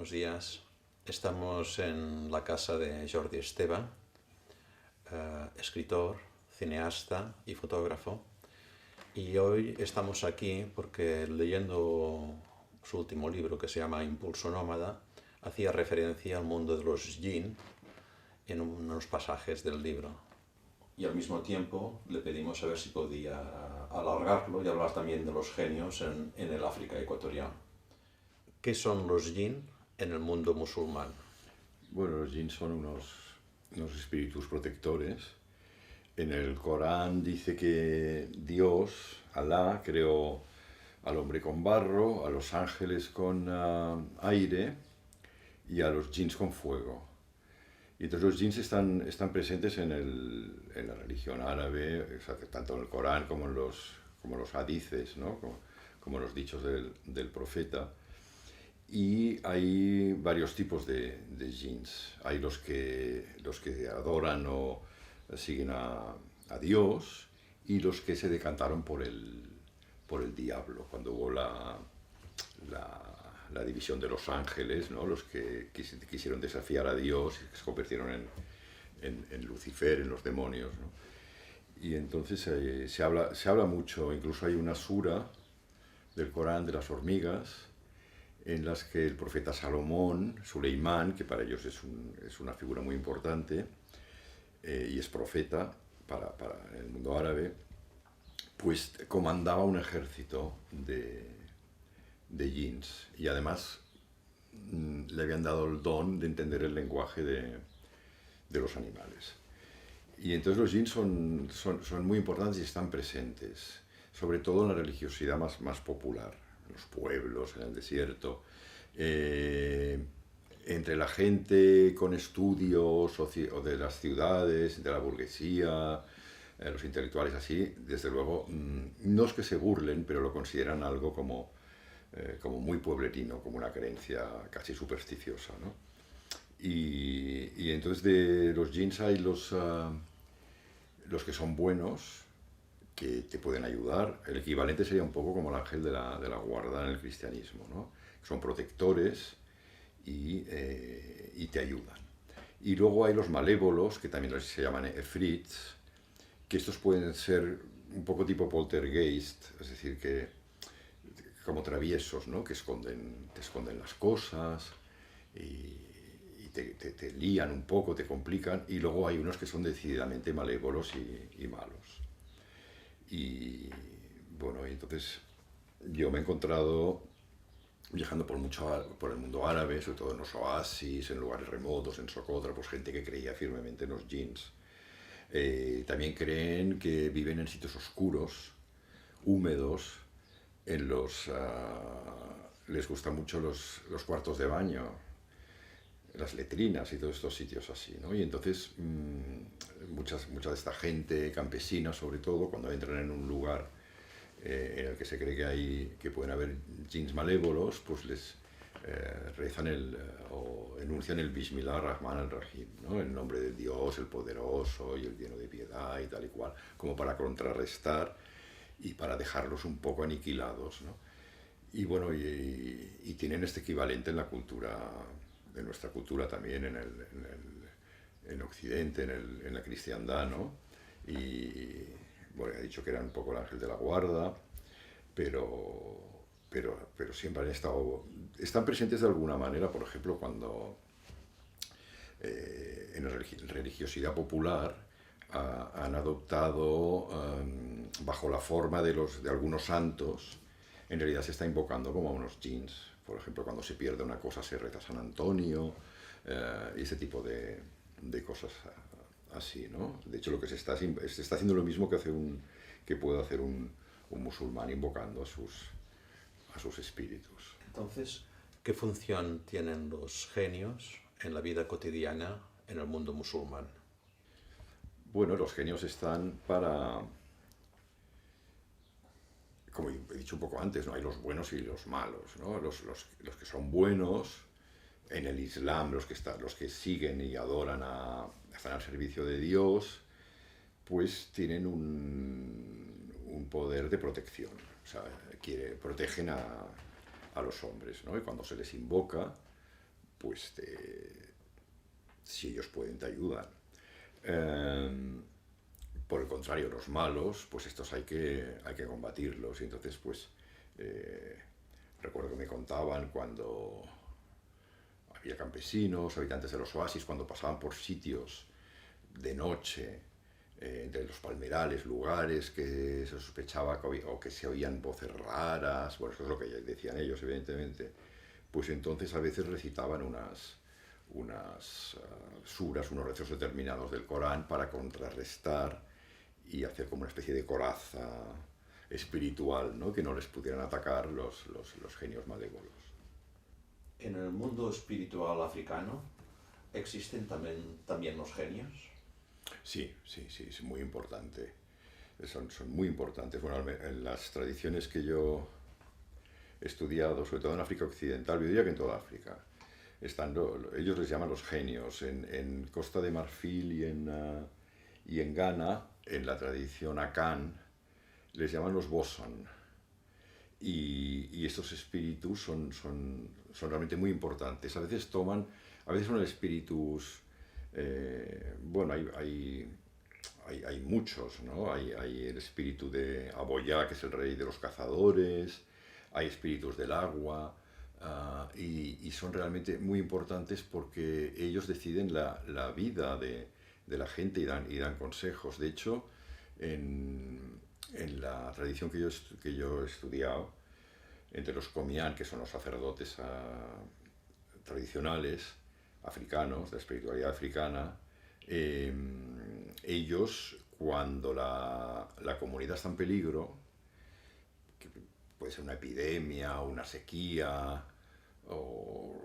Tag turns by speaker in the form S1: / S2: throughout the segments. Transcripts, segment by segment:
S1: buenos días. Estamos en la casa de Jordi Esteve, escritor, cineasta y fotógrafo. Y hoy estamos aquí porque leyendo su último libro, que se llama Impulso Nómada, hacía referencia al mundo de los yin en unos pasajes del libro. Y al mismo tiempo le pedimos a ver si podía alargarlo y hablar también de los genios en el África ecuatorial. ¿Qué son los yin en el mundo musulmán?
S2: Bueno, los jinn son unos espíritus protectores. En el Corán dice que Dios, Alá, creó al hombre con barro, a los ángeles con aire y a los jinns con fuego. Y entonces los jinns están presentes en la religión árabe, o sea, tanto en el Corán como en los hadices, ¿no? como los dichos del profeta. Y hay varios tipos de jinns. Hay los que adoran o siguen a Dios y los que se decantaron por el diablo, cuando hubo la división de los ángeles, ¿no? Los que quisieron desafiar a Dios y que se convirtieron en Lucifer, en los demonios, ¿no? Y entonces se habla mucho, incluso hay una sura del Corán de las hormigas, en las que el profeta Salomón, Suleimán, que para ellos es una figura muy importante y es profeta para el mundo árabe, pues comandaba un ejército de jinns y además le habían dado el don de entender el lenguaje de los animales. Y entonces los jinns son muy importantes y están presentes, sobre todo en la religiosidad más popular, en los pueblos, en el desierto, entre la gente con estudios o de las ciudades, de la burguesía, los intelectuales así, desde luego, no es que se burlen, pero lo consideran algo como muy pueblerino, como una creencia casi supersticiosa, ¿no? Y entonces de los jinns hay los que son buenos, que te pueden ayudar. El equivalente sería un poco como el ángel de la guarda en el cristianismo, ¿no? Son protectores y te ayudan. Y luego hay los malévolos, que también se llaman efrits, que estos pueden ser un poco tipo poltergeist, es decir, que como traviesos, ¿no? Que te esconden las cosas y te lían un poco, te complican, y luego hay unos que son decididamente malévolos y malos. Y bueno, y entonces yo me he encontrado viajando por el mundo árabe, sobre todo en los oasis, en lugares remotos, en Socotra, pues gente que creía firmemente en los jinns. También creen que viven en sitios oscuros, húmedos, les gustan mucho los cuartos de baño, las letrinas y todos estos sitios así, ¿no? Y entonces mucha de esta gente campesina, sobre todo, cuando entran en un lugar en el que se cree que pueden haber jinns malévolos, pues les rezan o enuncian el Bismillah ar-Rahman ar-Rahim, ¿no? El nombre de Dios, el poderoso y el lleno de piedad y tal y cual, como para contrarrestar y para dejarlos un poco aniquilados, ¿no? Y bueno, y tienen este equivalente en la cultura, en nuestra cultura también, en Occidente, en la cristiandad, ¿no? Y bueno, he dicho que eran un poco el ángel de la guarda, pero siempre están presentes de alguna manera, por ejemplo, cuando en la religiosidad popular han adoptado, bajo la forma de algunos santos, en realidad se está invocando como a unos jinns. Por ejemplo, cuando se pierde una cosa se reza a San Antonio, y ese tipo de cosas así, ¿no? De hecho, se está haciendo lo mismo que puede hacer un musulmán invocando a sus espíritus.
S1: Entonces, ¿qué función tienen los genios en la vida cotidiana en el mundo musulmán?
S2: Bueno, los genios están para, como he dicho un poco antes, ¿no? Hay los buenos y los malos, ¿no? Los que son buenos en el Islam, los que siguen y adoran están al servicio de Dios, pues tienen un poder de protección. O sea, protegen a los hombres, ¿no? Y cuando se les invoca, pues si ellos pueden te ayudan. Eh, por el contrario, los malos, pues estos hay que combatirlos. Y entonces, pues, recuerdo que me contaban cuando había campesinos, habitantes de los oasis, cuando pasaban por sitios de noche, entre los palmerales, lugares que se sospechaba o que se oían voces raras, bueno, eso es lo que decían ellos, evidentemente, pues entonces a veces recitaban unas suras, unos rezos determinados del Corán para contrarrestar y hacer como una especie de coraza espiritual, ¿no? Que no les pudieran atacar los genios malévolos.
S1: En el mundo espiritual africano existen también los genios.
S2: Sí, es muy importante. Son muy importantes. Bueno, en las tradiciones que yo he estudiado, sobre todo en África Occidental, yo diría que en toda África, ellos les llaman los genios. En Costa de Marfil y en Ghana, en la tradición Akan, les llaman los boson. Y estos espíritus son realmente muy importantes. A veces son espíritus, bueno, hay muchos, ¿no? Hay el espíritu de Aboyá, que es el rey de los cazadores, hay espíritus del agua, y son realmente muy importantes porque ellos deciden la vida de la gente y dan consejos. De hecho, en la tradición que yo he estudiado, entre los Komian, que son los sacerdotes tradicionales africanos, de la espiritualidad africana, ellos, cuando la comunidad está en peligro, que puede ser una epidemia, una sequía, o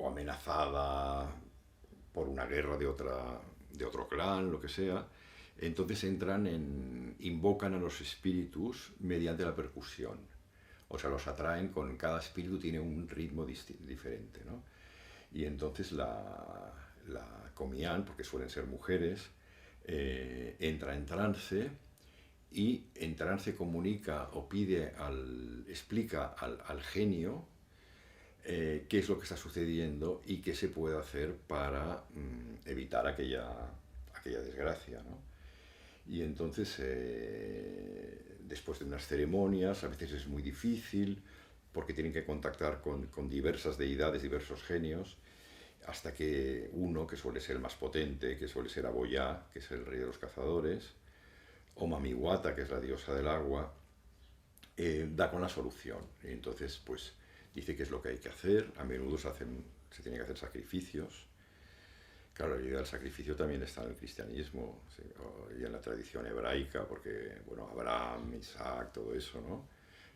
S2: amenazada por una guerra de otro clan, lo que sea, entonces invocan a los espíritus mediante la percusión. O sea, los atraen cada espíritu tiene un ritmo diferente, ¿no? Y entonces la Komian, porque suelen ser mujeres, entra en trance y en trance comunica o explica al genio qué es lo que está sucediendo y qué se puede hacer para evitar aquella desgracia, ¿no? Y entonces, después de unas ceremonias, a veces es muy difícil porque tienen que contactar con diversas deidades, diversos genios, hasta que uno, que suele ser el más potente, que suele ser Aboyá, que es el rey de los cazadores, o Mamiwata, que es la diosa del agua, da con la solución. Y entonces, pues, dice qué es lo que hay que hacer. A menudo se tienen que hacer sacrificios. Claro, la idea del sacrificio también está en el cristianismo, sí, y en la tradición hebraica, porque, bueno, Abraham, Isaac, todo eso, ¿no?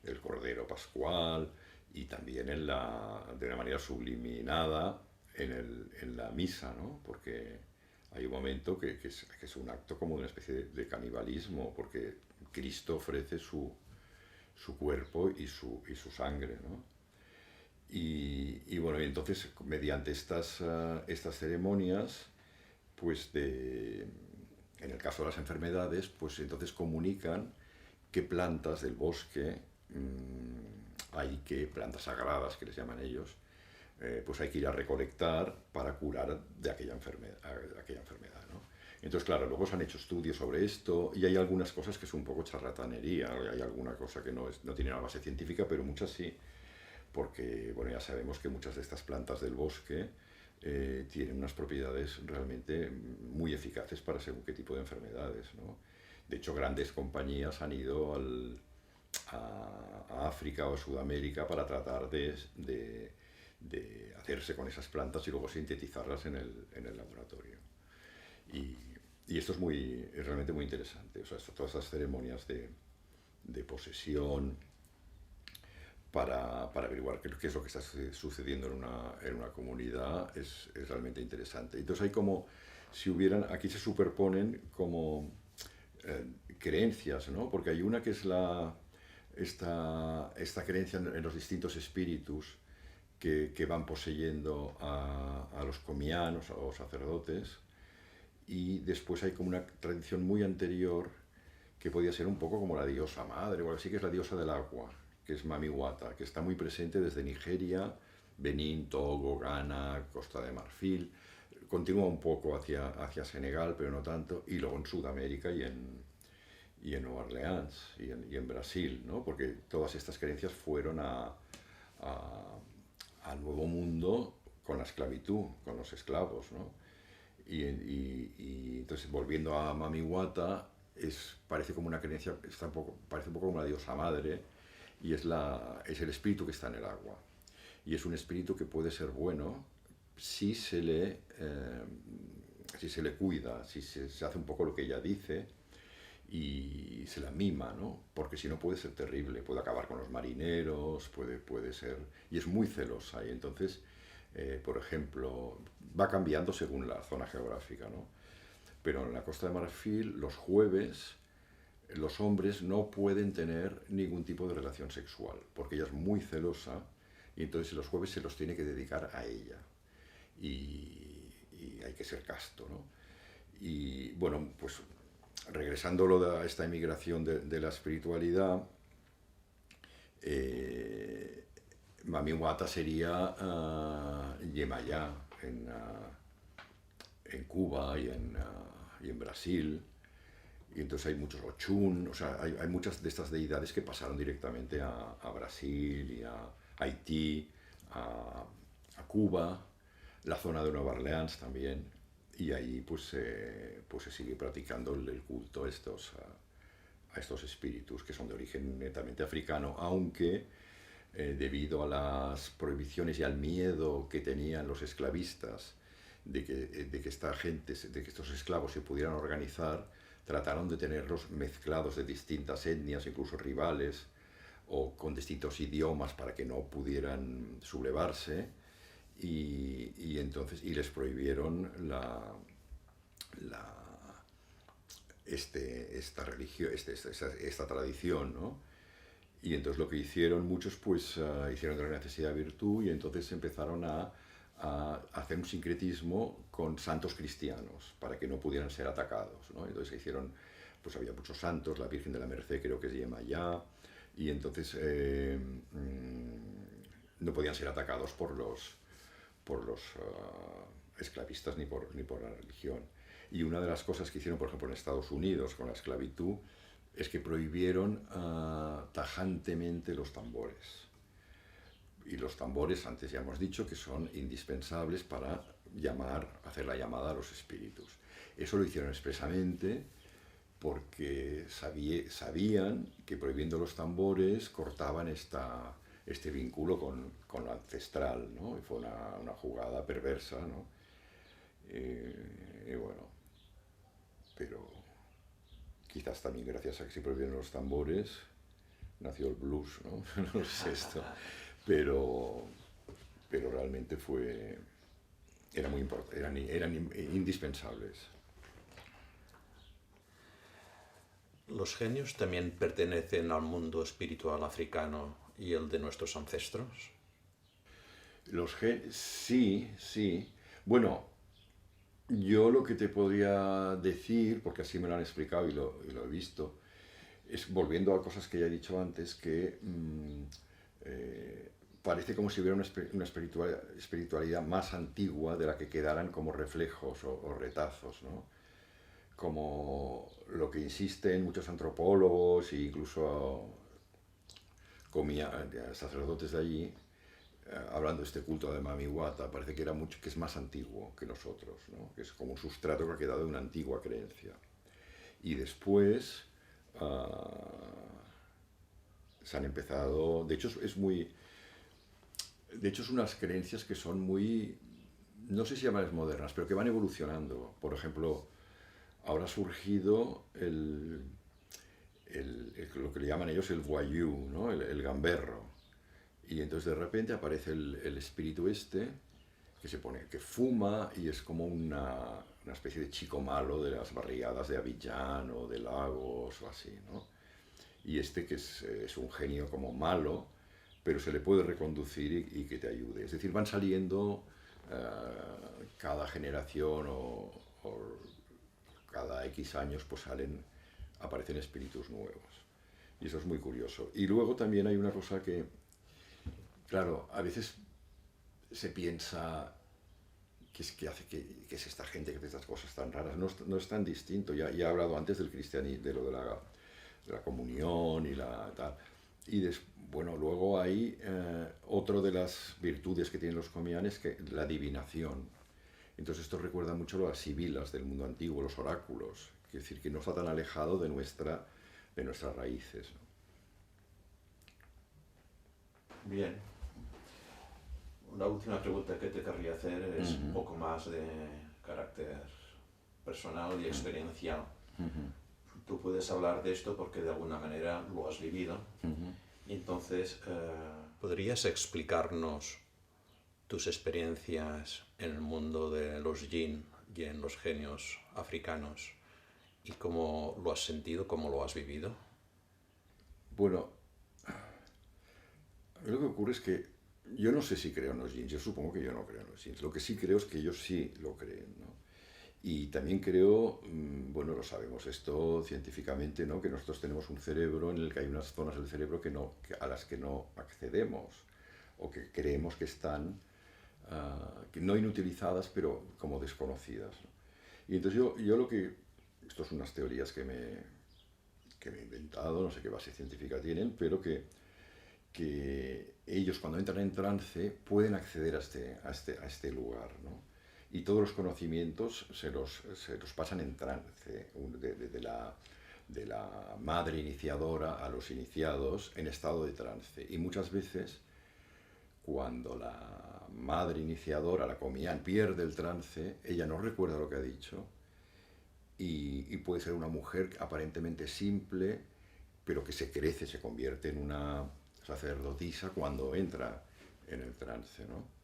S2: El Cordero Pascual, y también de una manera subliminada en la misa, ¿no? Porque hay un momento que es un acto como una especie de canibalismo, porque Cristo ofrece su cuerpo y su sangre, ¿no? Y bueno, y entonces mediante estas ceremonias, pues en el caso de las enfermedades, pues entonces comunican qué plantas del bosque plantas sagradas que les llaman ellos, pues hay que ir a recolectar para curar de aquella enfermedad, ¿no? Entonces, claro, luego se han hecho estudios sobre esto y hay algunas cosas que son un poco charlatanería, hay alguna cosa que no tiene una base científica, pero muchas sí, porque, bueno, ya sabemos que muchas de estas plantas del bosque tienen unas propiedades realmente muy eficaces para según qué tipo de enfermedades, ¿no? De hecho, grandes compañías han ido a África o Sudamérica para tratar de hacerse con esas plantas y luego sintetizarlas en el laboratorio. Y esto es realmente muy interesante. O sea, todas estas ceremonias de posesión para averiguar qué es lo que está sucediendo en una comunidad es realmente interesante. Entonces hay como si aquí se superponen como creencias, ¿no? Porque hay una que es esta creencia en los distintos espíritus que van poseyendo a los comianos o sacerdotes, y después hay como una tradición muy anterior que podía ser un poco como la diosa madre o algo así, que es la diosa del agua, que es Mamiwata, que está muy presente desde Nigeria, Benín, Togo, Ghana, Costa de Marfil. Continúa un poco hacia Senegal, pero no tanto, y luego en Sudamérica y en Nueva Orleans y en Brasil, ¿no? Porque todas estas creencias fueron al Nuevo Mundo con la esclavitud, con los esclavos, ¿no? Y entonces, volviendo a Mami Wata, parece como una creencia, parece un poco como la diosa madre, y es el espíritu que está en el agua. Y es un espíritu que puede ser bueno si se le cuida, si se hace un poco lo que ella dice y se la mima, ¿no? Porque si no puede ser terrible, puede acabar con los marineros, puede ser... Y es muy celosa, y entonces, por ejemplo, va cambiando según la zona geográfica, ¿no? Pero en la Costa de Marfil, los jueves, los hombres no pueden tener ningún tipo de relación sexual, porque ella es muy celosa, y entonces los jueves se los tiene que dedicar a ella. Y hay que ser casto, ¿no? Y bueno, pues regresando a esta emigración de la espiritualidad, Mami Wata sería Yemayá en Cuba y en Brasil. Y entonces hay muchos Ochun, o sea, hay muchas de estas deidades que pasaron directamente a Brasil y a Haití, a Cuba, la zona de Nueva Orleans también, y ahí pues se sigue practicando el culto a estos espíritus que son de origen netamente africano, aunque debido a las prohibiciones y al miedo que tenían los esclavistas de que estos esclavos se pudieran organizar, trataron de tenerlos mezclados de distintas etnias, incluso rivales, o con distintos idiomas para que no pudieran sublevarse, y entonces les prohibieron esta religión, esta tradición, ¿no? Y entonces lo que hicieron muchos, pues hicieron de la necesidad virtud, y entonces empezaron a hacer un sincretismo con santos cristianos para que no pudieran ser atacados, ¿no? Entonces pues había muchos santos, la Virgen de la Merced creo que es Yemayá, y entonces no podían ser atacados por los esclavistas ni por la religión. Y una de las cosas que hicieron, por ejemplo, en Estados Unidos con la esclavitud, es que prohibieron tajantemente los tambores. Y los tambores, antes ya hemos dicho, que son indispensables para hacer la llamada a los espíritus. Eso lo hicieron expresamente porque sabían que prohibiendo los tambores cortaban este vínculo con lo ancestral, ¿no? Y fue una jugada perversa, ¿no? Y bueno, pero quizás también gracias a que se prohibieron los tambores nació el blues, ¿no? No sé esto, pero realmente era muy importante, eran indispensables.
S1: ¿Los genios también pertenecen al mundo espiritual africano y el de nuestros ancestros?
S2: Sí. Bueno, yo lo que te podría decir, porque así me lo han explicado y lo he visto, es, volviendo a cosas que ya he dicho antes, que parece como si hubiera una espiritualidad más antigua de la que quedaran como reflejos o retazos, ¿no? Como lo que insisten muchos antropólogos e incluso sacerdotes de allí, hablando de este culto de Mami Wata, parece que es más antiguo que nosotros, ¿no? Que es como un sustrato que ha quedado de una antigua creencia. Y después se han empezado, de hecho es unas creencias que son muy, no sé si llamarlas modernas, pero que van evolucionando. Por ejemplo, ahora ha surgido lo que le llaman ellos el voyou, ¿no? El gamberro. Y entonces de repente aparece el espíritu que fuma y es como una especie de chico malo de las barriadas de Abiyán o de Lagos o así, ¿no? Y que es un genio como malo, pero se le puede reconducir y que te ayude. Es decir, van saliendo cada generación o cada X años, pues aparecen espíritus nuevos. Y eso es muy curioso. Y luego también hay una cosa que, claro, a veces se piensa que es esta gente que hace estas cosas tan raras. No, no es tan distinto. Ya he hablado antes del cristianismo, de lo de la comunión y la tal. Y bueno, luego hay otro de las virtudes que tienen los comianes, que la adivinación. Entonces esto recuerda mucho a las sibilas del mundo antiguo, los oráculos. Es decir, que no está tan alejado de nuestras raíces, ¿no?
S1: Bien. Una última pregunta que te querría hacer es un poco más de carácter personal y experiencial. Tú puedes hablar de esto porque de alguna manera lo has vivido. Y entonces, ¿podrías explicarnos tus experiencias en el mundo de los jinn y en los genios africanos y cómo lo has sentido, cómo lo has vivido?
S2: Bueno, lo que ocurre es que yo no sé si creo en los jinns, yo supongo que yo no creo en los jinns. Lo que sí creo es que ellos sí lo creen, ¿no? Y también creo, bueno, lo sabemos esto científicamente, ¿no? Que nosotros tenemos un cerebro en el que hay unas zonas del cerebro a las que no accedemos o que creemos que están que no inutilizadas, pero como desconocidas, ¿no? Y entonces yo lo que... Esto son unas teorías que me he inventado, no sé qué base científica tienen, pero que ellos cuando entran en trance pueden acceder a este lugar, ¿no? Y todos los conocimientos se los pasan en trance, de la madre iniciadora a los iniciados en estado de trance. Y muchas veces, cuando la madre iniciadora, la comián, pierde el trance, ella no recuerda lo que ha dicho, y puede ser una mujer aparentemente simple, pero que se crece, se convierte en una sacerdotisa cuando entra en el trance, ¿no?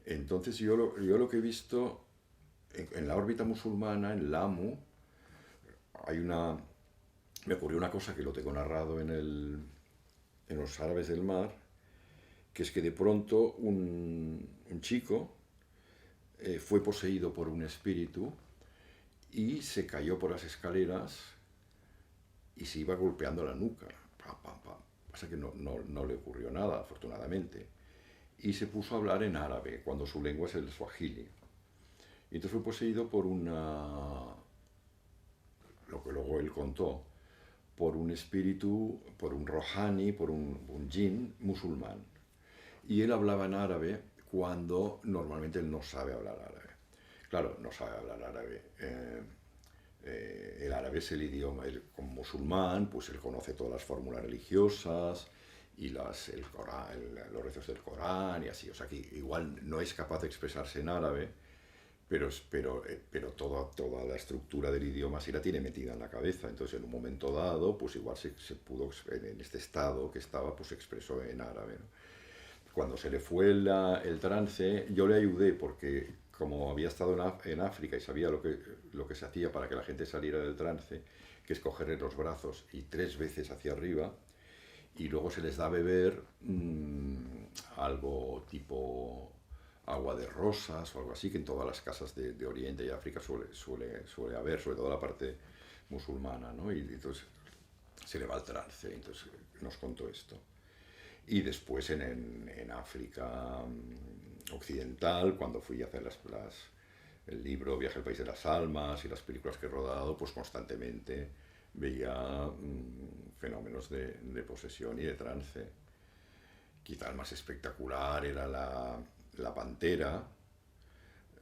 S2: Entonces yo lo que he visto en la órbita musulmana, en Lamu, me ocurrió una cosa que lo tengo narrado en los Árabes del Mar, que es que de pronto un chico fue poseído por un espíritu y se cayó por las escaleras y se iba golpeando la nuca. Pam, pam, pam. Pasa que no le ocurrió nada, afortunadamente. Y se puso a hablar en árabe, cuando su lengua es el swahili. Y entonces fue poseído por lo que luego él contó, por un espíritu, por un rohani, por un jinn musulmán. Y él hablaba en árabe cuando normalmente él no sabe hablar árabe. Claro, no sabe hablar árabe. El árabe es el idioma, como musulmán, pues él conoce todas las fórmulas religiosas y el Corán, los rezos del Corán y así. O sea que igual no es capaz de expresarse en árabe, pero toda la estructura del idioma sí la tiene metida en la cabeza. Entonces en un momento dado, pues igual se pudo, en este estado que estaba, pues se expresó en árabe, ¿no? Cuando se le fue el trance, yo le ayudé porque como había estado en África y sabía lo que se hacía para que la gente saliera del trance, que es cogerle los brazos y 3 veces hacia arriba, y luego se les da a beber algo tipo agua de rosas o algo así, que en todas las casas de Oriente y África suele haber, sobre todo la parte musulmana, ¿no? Y entonces se le va el trance, entonces nos contó esto. Y después en África occidental, cuando fui a hacer el libro Viaje al País de las Almas y las películas que he rodado, pues constantemente veía fenómenos de posesión y de trance. Quizá el más espectacular era la pantera,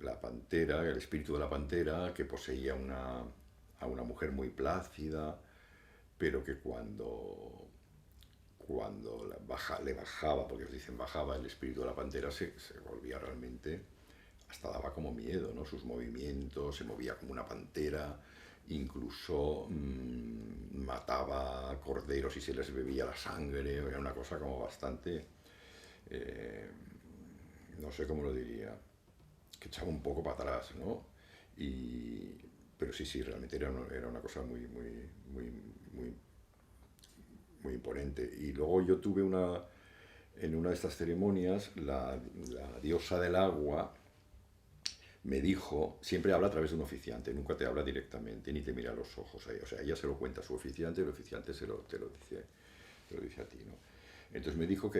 S2: el espíritu de la pantera, que poseía a una mujer muy plácida, pero que cuando le bajaba, porque os dicen bajaba el espíritu de la pantera, se volvía realmente, hasta daba como miedo, ¿no? Sus movimientos, se movía como una pantera, incluso mataba corderos y se les bebía la sangre, era una cosa como bastante, no sé cómo lo diría, que echaba un poco para atrás, ¿no? Pero sí, realmente era una cosa muy, muy, muy, muy, muy imponente. Y luego yo tuve en una de estas ceremonias, la diosa del agua me dijo, siempre habla a través de un oficiante, nunca te habla directamente, ni te mira a los ojos. O sea, ella se lo cuenta a su oficiante y el oficiante te lo dice a ti, ¿no? Entonces me dijo que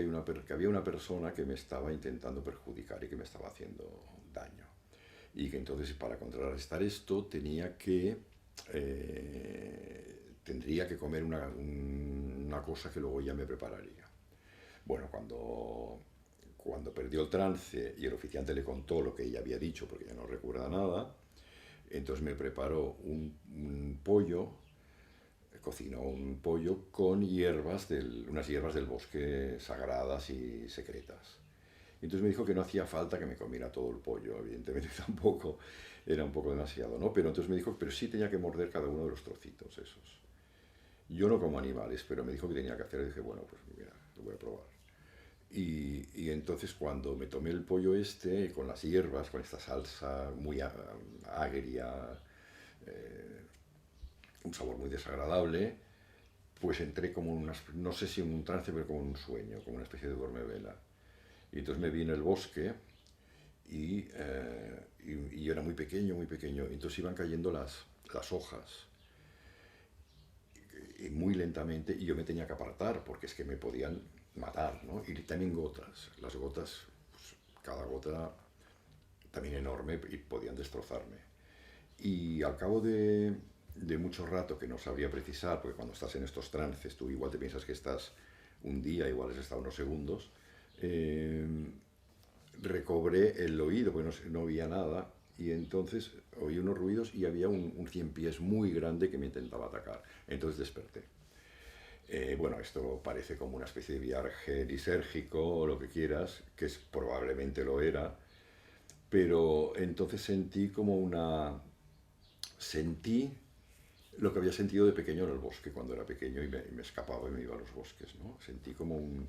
S2: había una persona que me estaba intentando perjudicar y que me estaba haciendo daño. Y que entonces para contrarrestar esto tendría que comer una cosa que luego ya me prepararía. Bueno, cuando perdió el trance y el oficiante le contó lo que ella había dicho, porque ya no recuerda nada, entonces me preparó un pollo, cocinó un pollo con unas hierbas del bosque sagradas y secretas. Entonces me dijo que no hacía falta que me comiera todo el pollo, evidentemente tampoco era un poco demasiado, ¿no? Pero entonces me dijo, pero sí tenía que morder cada uno de los trocitos esos. Yo no como animales, pero me dijo que tenía que hacer, y dije, bueno, pues mira, lo voy a probar. Y entonces cuando me tomé el pollo con las hierbas, con esta salsa muy agria, eh, un sabor muy desagradable, pues entré como no sé si en un trance, pero como un sueño, como una especie de duermevela. Y entonces me vi en el bosque y yo era muy pequeño, y entonces iban cayendo las hojas y muy lentamente, y yo me tenía que apartar porque es que me podían matar, ¿no? Y también gotas, las gotas, pues, cada gota también enorme y podían destrozarme. Y al cabo de mucho rato, que no sabría precisar, porque cuando estás en estos trances tú igual te piensas que estás un día, igual has estado unos segundos, eh, recobré el oído, porque no oía nada, y entonces oí unos ruidos y había un cien pies muy grande que me intentaba atacar. Entonces desperté. Bueno, esto parece como una especie de viaje lisérgico o lo que quieras, que probablemente lo era, pero entonces sentí lo que había sentido de pequeño en el bosque, cuando era pequeño y me escapaba y me iba a los bosques, ¿no? Sentí como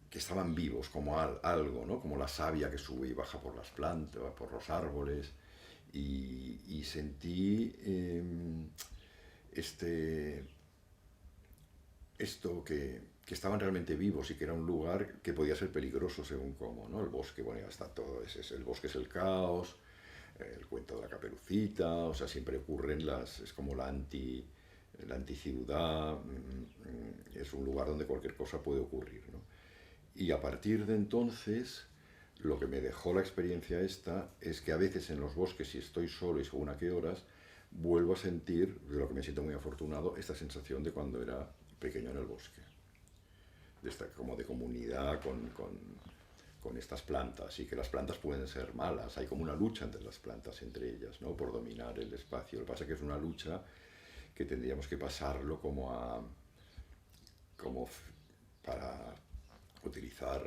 S2: que estaban vivos, como algo, ¿no? Como la savia que sube y baja por las plantas, por los árboles, y sentí este, esto que estaban realmente vivos y que era un lugar que podía ser peligroso según cómo, ¿no? El bosque, bueno, ya está todo, el bosque es el caos, el cuento de la Caperucita, o sea, siempre ocurren es como la anticiudad, es un lugar donde cualquier cosa puede ocurrir, ¿no? Y a partir de entonces, lo que me dejó la experiencia esta es que a veces en los bosques, si estoy solo y según a qué horas, vuelvo a sentir, de lo que me siento muy afortunado, esta sensación de cuando era pequeño en el bosque, como de comunidad con estas plantas, y que las plantas pueden ser malas, hay como una lucha entre las plantas, entre ellas, ¿no? Por dominar el espacio. Lo que pasa es que es una lucha que tendríamos que pasarlo como para utilizar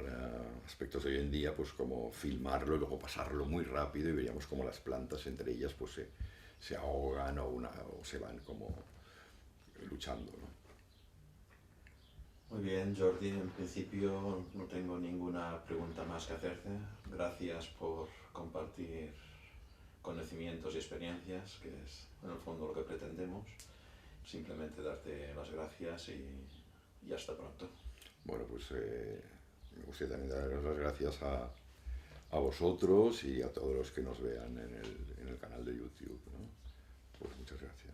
S2: aspectos de hoy en día, pues como filmarlo y luego pasarlo muy rápido, y veríamos como las plantas entre ellas pues se ahogan o se van como luchando, ¿no?
S1: Muy bien, Jordi, en principio no tengo ninguna pregunta más que hacerte. Gracias por compartir conocimientos y experiencias, que es en el fondo lo que pretendemos. Simplemente darte las gracias y hasta pronto.
S2: Bueno, pues me gustaría también dar las gracias a vosotros y a todos los que nos vean en el canal de YouTube, ¿no? Pues muchas gracias.